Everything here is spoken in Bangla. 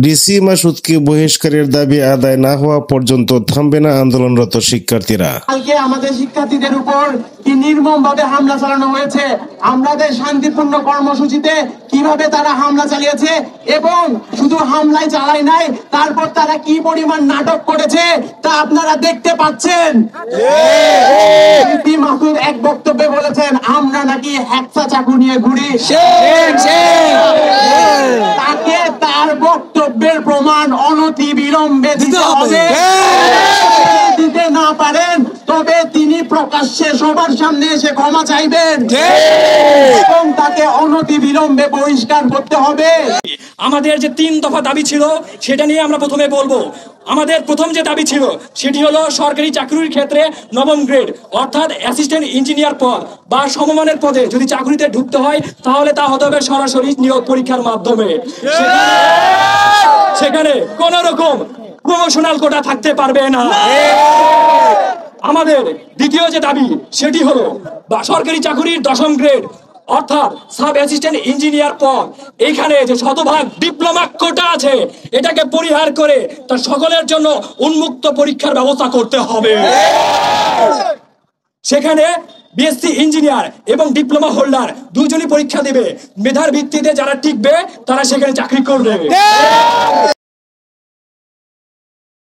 ডিসি মাসুদকে বহিষ্কারের দাবি আদায় না হওয়া পর্যন্ত থামবে না আন্দোলনরত শিক্ষার্থীরা। কালকে আমাদের শিক্ষার্থীদের উপর কি নির্মমভাবে হামলা চালানো হয়েছে, আমাদের শান্তিপূর্ণ কর্মসূচিতে কিভাবে তারা হামলা চালিয়েছে এবং শুধু হামলাই চালায় নাই, তারপর তারা কি পরিমাণ নাটক করেছে তা আপনারা দেখতে পাচ্ছেন। ডিসি মাসুদ এক বক্তব্যে বলেছেন আমরা নাকি হ্যাকসা চাকু নিয়ে ঘুরি। তাকে তার বক্তব্যের প্রমাণ অনতি বিলম্বে দিতে হবে। দিতে না পারেন তবে তিনি প্রকাশ্যে সবার সামনে এসে ক্ষমা চাইবেন এবং তাকে অনতি বিলম্বে বহিষ্কার করতে হবে। আমাদের যে 3 দফা দাবি ছিল সেটা নিয়ে আমরা প্রথমে বলবো। আমাদের প্রথম যে দাবি ছিল সেটি হলো সরকারি চাকরির ক্ষেত্রে নবম গ্রেড অর্থাৎ অ্যাসিস্ট্যান্ট ইঞ্জিনিয়ার পদ বা সমমানের পদে যদি চাকরিতে ঢুকতে হয় তাহলে তা হতে হবে সরাসরি নিয়োগ পরীক্ষার মাধ্যমে। সেখানে কোন রকম প্রমোশনাল কোটা থাকতে পারবে না। আমাদের দ্বিতীয় যে দাবি সেটি হলো সরকারি চাকরির 10ম গ্রেড অর্থাৎ সাব অ্যাসিস্ট্যান্ট ইঞ্জিনিয়ার পদ, এইখানে যে শতভাগ ডিপ্লোমা কোটা আছে এটাকে পরিহার করে তার সকলের জন্য উন্মুক্ত পরীক্ষার ব্যবস্থা করতে হবে। সেখানে বিএসসি ইঞ্জিনিয়ার এবং ডিপ্লোমা হোল্ডার দুজনই পরীক্ষা দেবে, মেধার ভিত্তিতে যারা টিকবে তারা সেখানে চাকরি করবে।